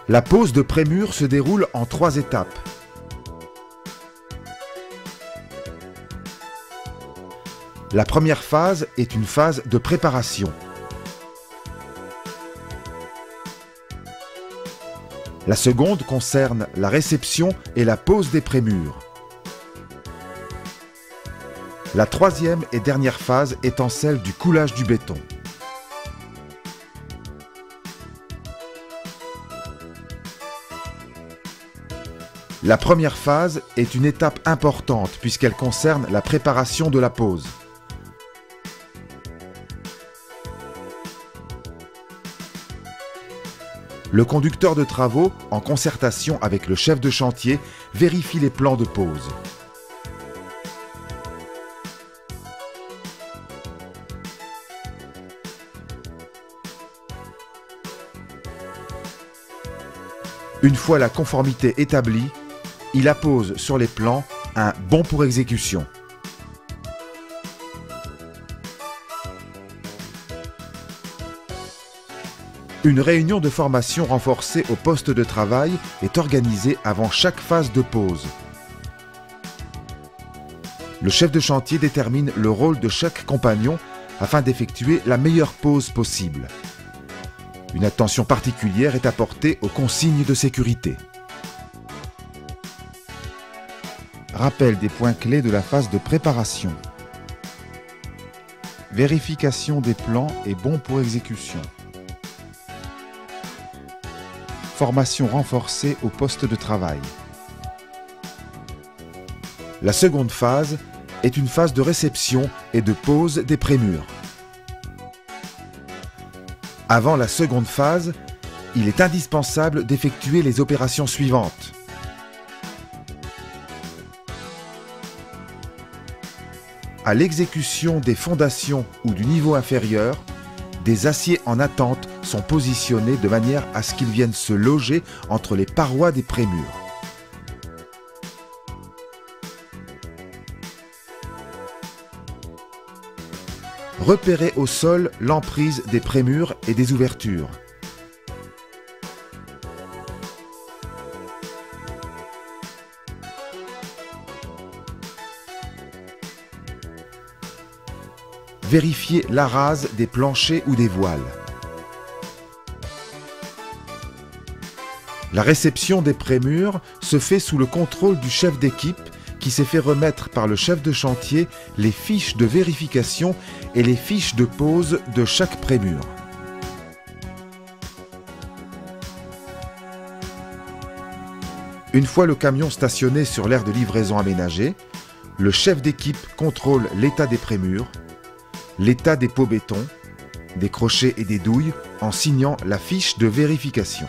La pose de prémur se déroule en 3 étapes. La première phase est une phase de préparation. La seconde concerne la réception et la pose des prémurs. La troisième et dernière phase étant celle du coulage du béton. La première phase est une étape importante puisqu'elle concerne la préparation de la pose. Le conducteur de travaux, en concertation avec le chef de chantier, vérifie les plans de pose. Une fois la conformité établie, il appose sur les plans un bon pour exécution. Une réunion de formation renforcée au poste de travail est organisée avant chaque phase de pose. Le chef de chantier détermine le rôle de chaque compagnon afin d'effectuer la meilleure pose possible. Une attention particulière est apportée aux consignes de sécurité. Rappel des points clés de la phase de préparation. Vérification des plans et bon pour exécution. Formation renforcée au poste de travail. La seconde phase est une phase de réception et de pose des prémurs. Avant la seconde phase, il est indispensable d'effectuer les opérations suivantes. À l'exécution des fondations ou du niveau inférieur, des aciers en attente sont positionnés de manière à ce qu'ils viennent se loger entre les parois des prémurs. Repérez au sol l'emprise des prémurs et des ouvertures. Vérifiez la rase des planchers ou des voiles. La réception des prémurs se fait sous le contrôle du chef d'équipe qui s'est fait remettre par le chef de chantier les fiches de vérification et les fiches de pose de chaque prémur. Une fois le camion stationné sur l'aire de livraison aménagé, le chef d'équipe contrôle l'état des prémurs, l'état des pots béton, des crochets et des douilles en signant la fiche de vérification.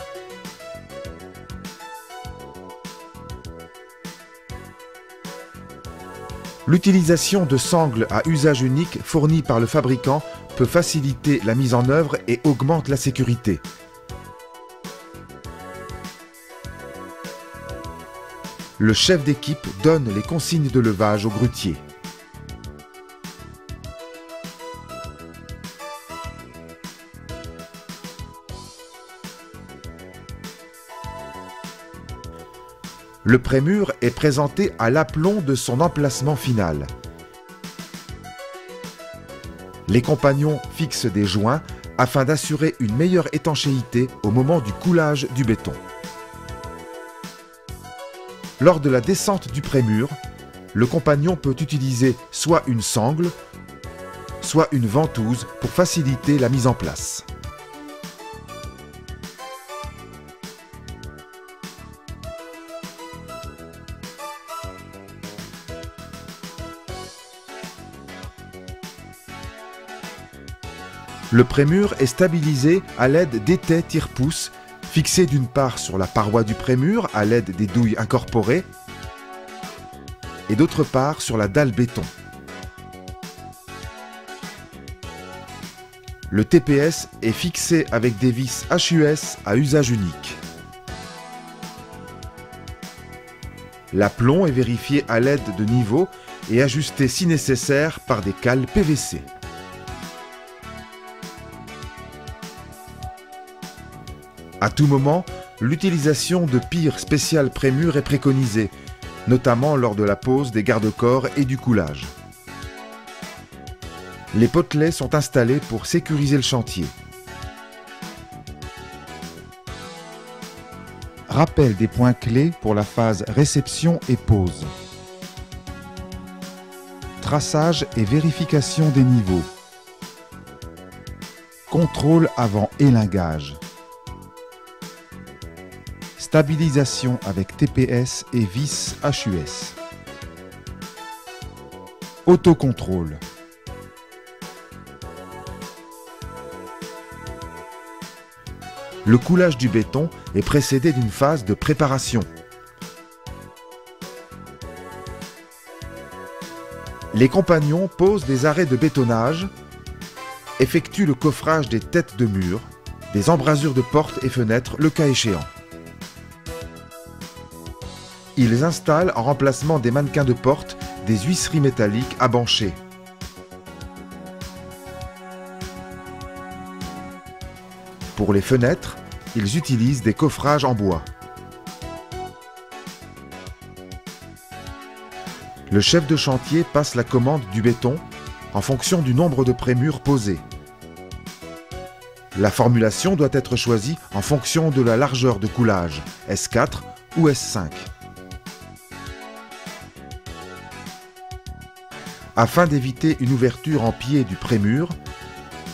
L'utilisation de sangles à usage unique fournies par le fabricant peut faciliter la mise en œuvre et augmente la sécurité. Le chef d'équipe donne les consignes de levage au grutier. Le prémur est présenté à l'aplomb de son emplacement final. Les compagnons fixent des joints afin d'assurer une meilleure étanchéité au moment du coulage du béton. Lors de la descente du prémur, le compagnon peut utiliser soit une sangle, soit une ventouse pour faciliter la mise en place. Le prémur est stabilisé à l'aide d'étais tire-pouce fixés d'une part sur la paroi du prémur à l'aide des douilles incorporées et d'autre part sur la dalle béton. Le TPS est fixé avec des vis HUS à usage unique. L'aplomb est vérifié à l'aide de niveaux et ajusté si nécessaire par des cales PVC. À tout moment, l'utilisation de pires spéciales prémures est préconisée, notamment lors de la pose des garde-corps et du coulage. Les potelets sont installés pour sécuriser le chantier. Rappel des points clés pour la phase réception et pose. Traçage et vérification des niveaux. Contrôle avant élingage. Stabilisation avec TPS et vis HUS. Autocontrôle. Le coulage du béton est précédé d'une phase de préparation. Les compagnons posent des arrêts de bétonnage, effectuent le coffrage des têtes de mur, des embrasures de portes et fenêtres le cas échéant. Ils installent en remplacement des mannequins de porte des huisseries métalliques à bancher. Pour les fenêtres, ils utilisent des coffrages en bois. Le chef de chantier passe la commande du béton en fonction du nombre de prémures posées. La formulation doit être choisie en fonction de la largeur de coulage, S4 ou S5. Afin d'éviter une ouverture en pied du prémur,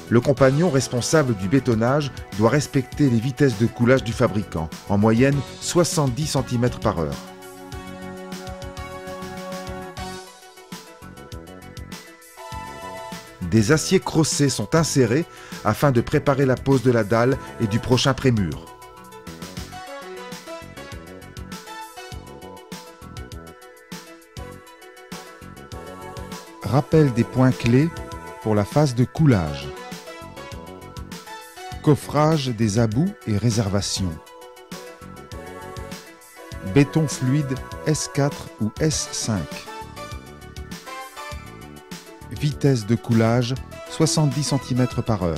le compagnon responsable du bétonnage doit respecter les vitesses de coulage du fabricant, en moyenne 70 cm/h. Des aciers crossés sont insérés afin de préparer la pose de la dalle et du prochain prémur. Rappel des points clés pour la phase de coulage. Coffrage des abouts et réservations. Béton fluide S4 ou S5. Vitesse de coulage 70 cm/h.